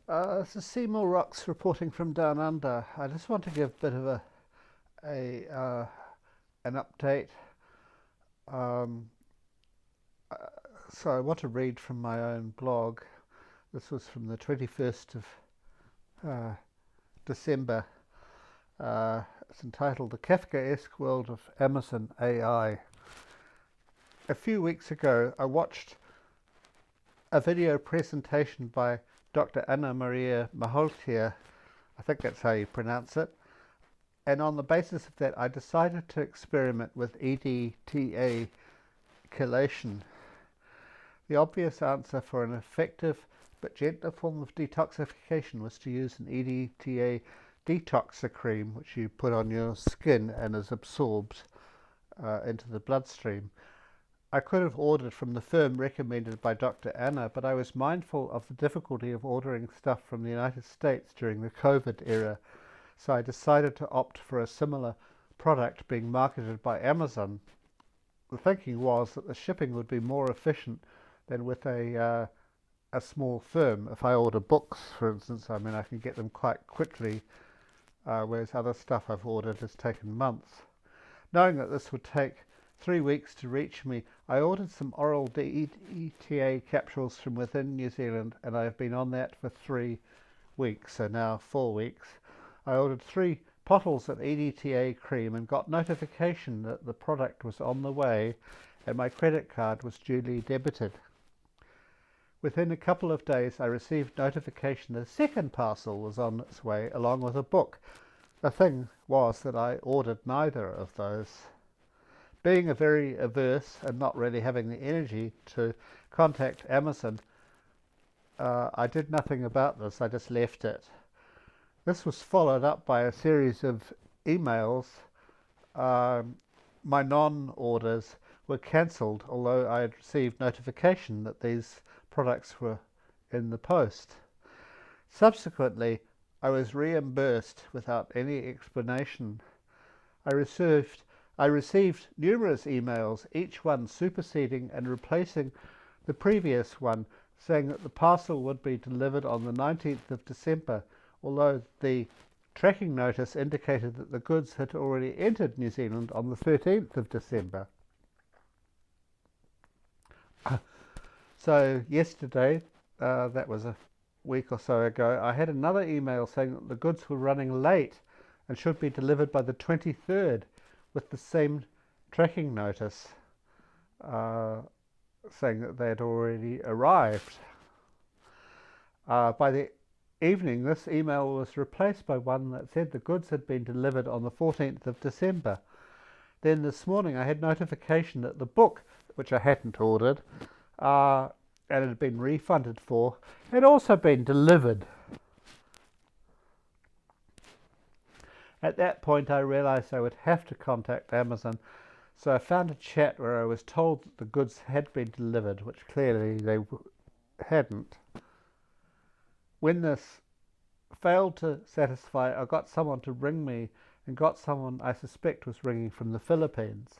This is Seymour Rocks reporting from Down Under. I just want to give a bit of a an update. Um, uh, so I want to read from my own blog. This was from the 21st of uh, December. It's entitled "The Kafkaesque World of Amazon AI." A few weeks ago, I watched a video presentation by Dr. Anna Maria Maholtia. I think that's how you pronounce it. And on the basis of that, I decided to experiment with EDTA chelation. The obvious answer for an effective but gentler form of detoxification was to use an EDTA detoxer cream, which you put on your skin and is absorbed into the bloodstream. I could have ordered from the firm recommended by Dr. Anna, but I was mindful of the difficulty of ordering stuff from the United States during the COVID era, so I decided to opt for a similar product being marketed by Amazon. The thinking was that the shipping would be more efficient than with a small firm. If I order books, for instance, I can get them quite quickly, whereas other stuff I've ordered has taken months. Knowing that this would take 3 weeks to reach me, I ordered some oral DETA capsules from within New Zealand, and I have been on that for 3 weeks, so now 4 weeks. I ordered 3 bottles of EDTA cream and got notification that the product was on the way and my credit card was duly debited. Within a couple of days, I received notification that a second parcel was on its way along with a book. The thing was that I ordered neither of those. Being a very averse and not really having the energy to contact Amazon, I did nothing about this. I just left it. This was followed up by a series of emails. My non-orders were cancelled, although I had received notification that these products were in the post. Subsequently, I was reimbursed without any explanation. I received numerous emails, each one superseding and replacing the previous one, saying that the parcel would be delivered on the 19th of December, although the tracking notice indicated that the goods had already entered New Zealand on the 13th of December. So yesterday, that was a week or so ago, I had another email saying that the goods were running late and should be delivered by the 23rd, with the same tracking notice saying that they had already arrived. By the evening, this email was replaced by one that said the goods had been delivered on the 14th of December. Then this morning I had notification that the book, which I hadn't ordered and had been refunded for, had also been delivered. At that point, I realized I would have to contact Amazon, so I found a chat where I was told that the goods had been delivered, which clearly they hadn't. When this failed to satisfy, I got someone to ring me, and got someone I suspect was ringing from the Philippines.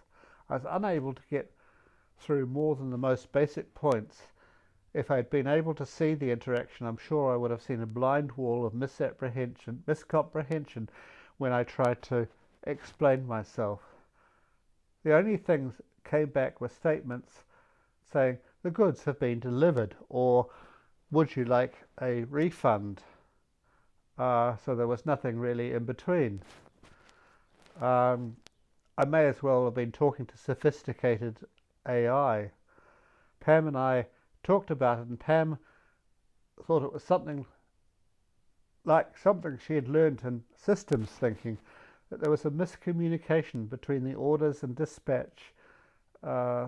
I was unable to get through more than the most basic points. If I had been able to see the interaction, I'm sure I would have seen a blind wall of miscomprehension when I tried to explain myself. The only things that came back were statements saying, "The goods have been delivered," or "Would you like a refund?" So there was nothing really in between. I may as well have been talking to sophisticated AI. Pam and I talked about it, and Pam thought it was something she had learned in systems thinking, that there was a miscommunication between the orders and dispatch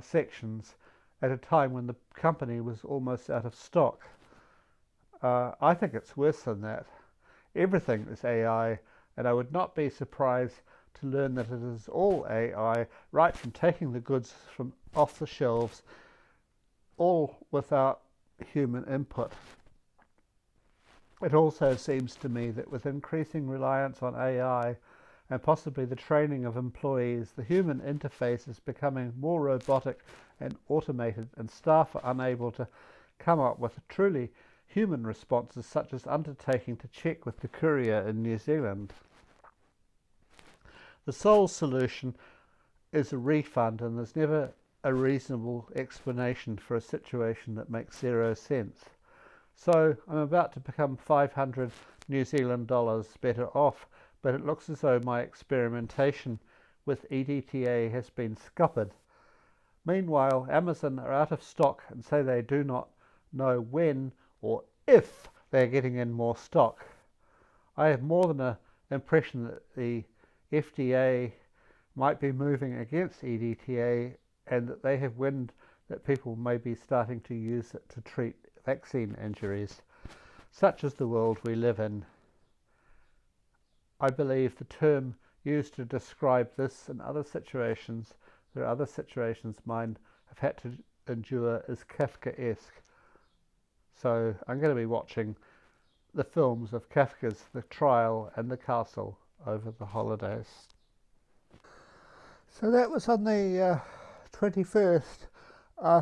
sections at a time when the company was almost out of stock. I think it's worse than that. Everything is AI, and I would not be surprised to learn that it is all AI, right from taking the goods from off the shelves, all without human input. It also seems to me that with increasing reliance on AI and possibly the training of employees, the human interface is becoming more robotic and automated, and staff are unable to come up with a truly human responses, such as undertaking to check with the courier in New Zealand. The sole solution is a refund, and there's never a reasonable explanation for a situation that makes zero sense. So I'm about to become 500 New Zealand dollars better off, but it looks as though my experimentation with EDTA has been scuppered. Meanwhile, Amazon are out of stock and say they do not know when or if they're getting in more stock. I have more than an impression that the FDA might be moving against EDTA and that they have wind that people may be starting to use it to treat vaccine injuries. Such is the world we live in. I believe the term used to describe this and other situations, there are other situations mine have had to endure, is Kafkaesque. So I'm going to be watching the films of Kafka's The Trial and The Castle over the holidays. So that was on the 21st.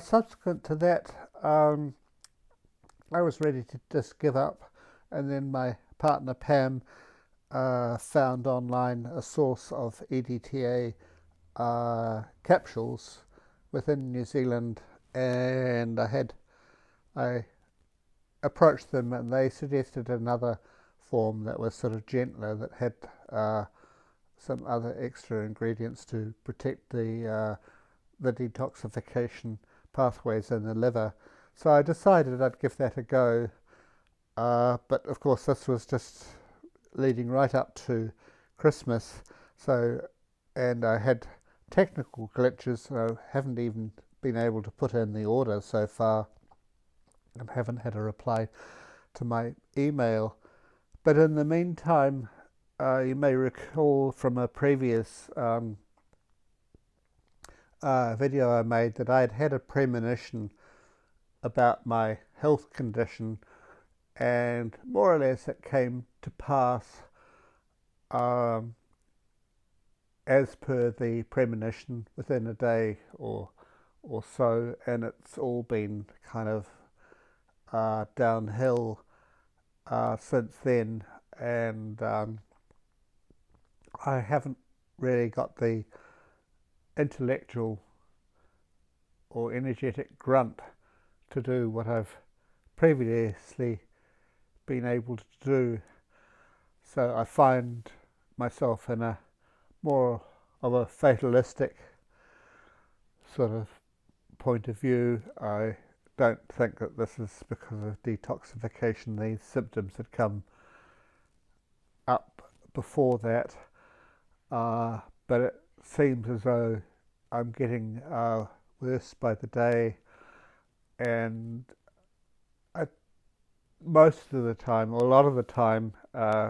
Subsequent to that, I was ready to just give up, and then my partner Pam found online a source of EDTA capsules within New Zealand, and I approached them, and they suggested another form that was sort of gentler, that had some other extra ingredients to protect the detoxification pathways in the liver. So I decided I'd give that a go, but of course this was just leading right up to Christmas, and I had technical glitches, so I haven't even been able to put in the order so far and haven't had a reply to my email. But in the meantime, you may recall from a previous video I made that I had had a premonition about my health condition, and more or less it came to pass as per the premonition within a day or so, and it's all been kind of downhill since then, and I haven't really got the intellectual or energetic grunt to do what I've previously been able to do. So I find myself in a more of a fatalistic sort of point of view. I don't think that this is because of detoxification. These symptoms had come up before that, but it seems as though I'm getting worse by the day, and most of the time, or a lot of the time,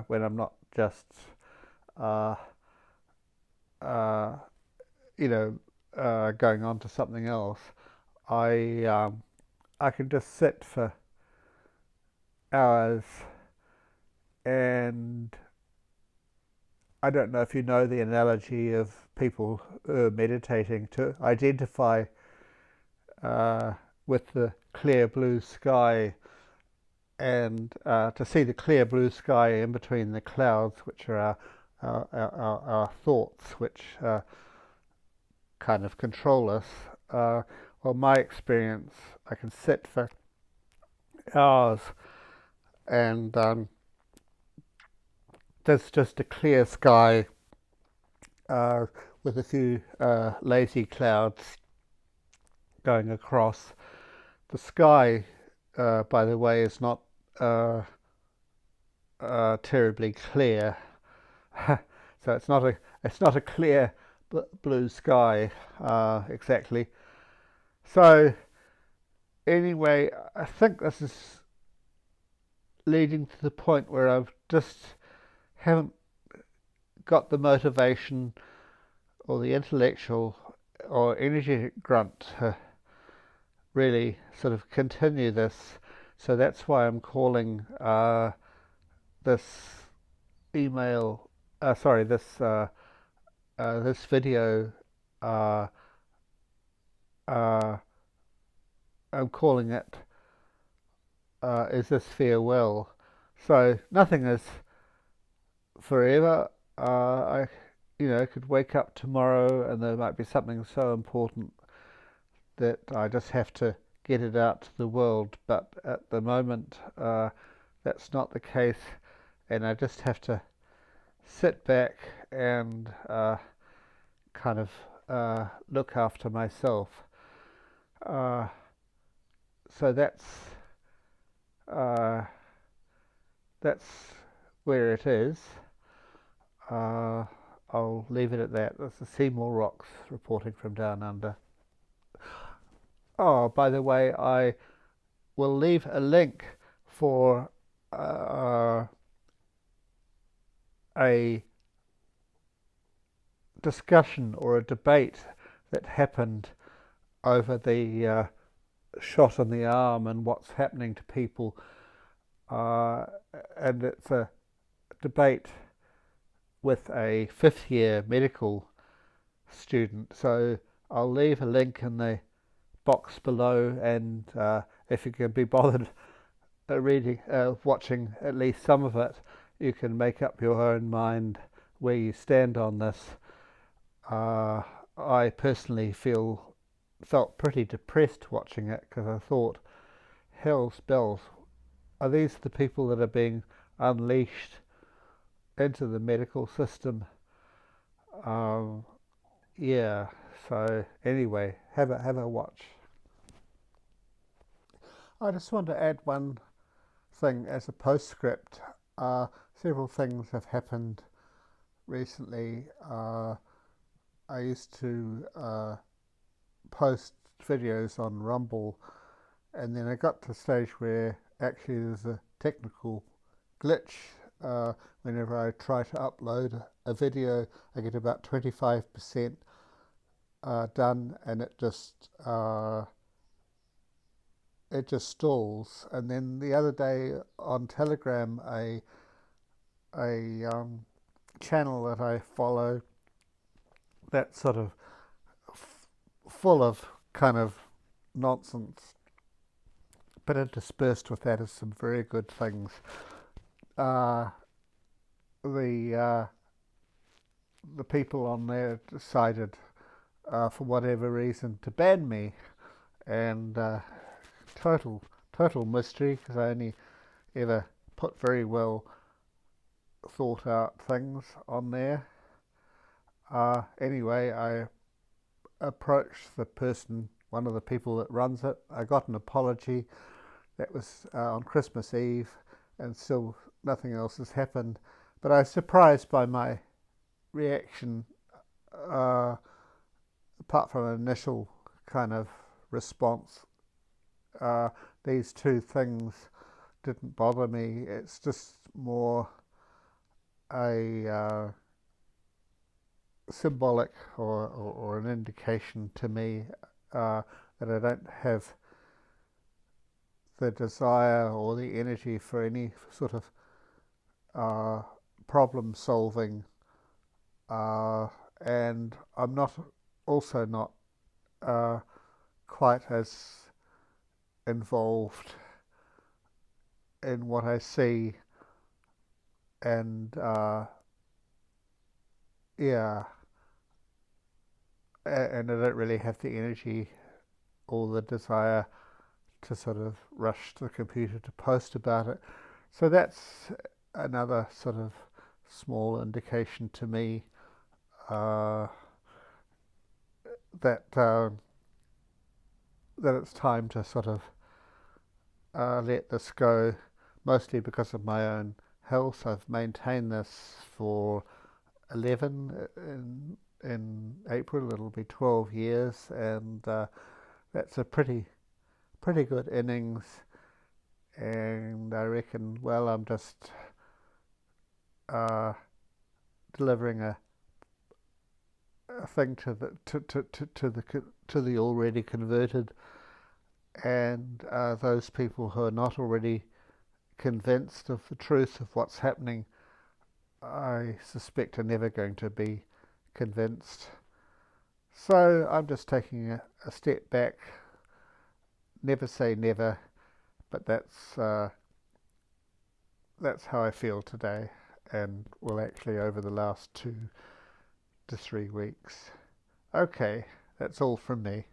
when I'm not just going on to something else, I can just sit for hours, and I don't know if you know the analogy of people meditating to identify with the clear blue sky, and to see the clear blue sky in between the clouds, which are our thoughts, which kind of control us. Well, my experience, I can sit for hours, and there's just a clear sky with a few lazy clouds going across. The sky, by the way, is not terribly clear, so it's not a clear blue sky exactly. So anyway, I think this is leading to the point where I've just haven't got the motivation or the intellectual or energetic grunt to really sort of continue this. So that's why I'm calling this email, this video, I'm calling it is this farewell? So nothing is forever. I could wake up tomorrow and there might be something so important that I just have to get it out to the world. But at the moment, that's not the case, and I just have to sit back and kind of look after myself. Uh, so uh, that's where it is. Uh, I'll leave it at that. That's the Seymour Rocks reporting from down under. Oh, by the way, I will leave a link for uh, a discussion or a debate that happened over the shot in the arm and what's happening to people. Uh, and it's a debate with a fifth year medical student. So I'll leave a link in the box below, and if you can be bothered watching at least some of it, you can make up your own mind where you stand on this. I personally felt pretty depressed watching it because I thought, hell's bells, are these the people that are being unleashed into the medical system? Um, yeah. So anyway, have a watch. I just want to add one thing as a postscript. Several things have happened recently. I used to post videos on Rumble, and then I got to a stage where actually there's a technical glitch. Whenever I try to upload a video, I get about 25% done, and it just stalls. And then the other day on Telegram, a channel that I follow that's sort of full of kind of nonsense, but interspersed with that is some very good things. Uh, the uh, the people on there decided, for whatever reason, to ban me, and total mystery because I only ever put very well thought out things on there. Anyway, I approached one of the people that runs it. I got an apology. That was on Christmas Eve, and still nothing else has happened. But I was surprised by my reaction, uh, apart from an initial kind of response. Uh, these two things didn't bother me. It's just more a symbolic or an indication to me that I don't have the desire or the energy for any sort of problem solving, and I'm also not quite as involved in what I see, and yeah, and I don't really have the energy or the desire to sort of rush to the computer to post about it. So that's another sort of small indication to me uh, that that it's time to sort of let this go. Mostly because of my own health, I've maintained this for 11 in April. It'll be 12 years, and that's a pretty good innings. And I reckon, well, I'm just uh, delivering a thing to the already converted, and those people who are not already convinced of the truth of what's happening, I suspect are never going to be convinced. So I'm just taking a step back. Never say never, But that's how I feel today, and well, actually, over the last 2 to 3 weeks. Okay, that's all from me.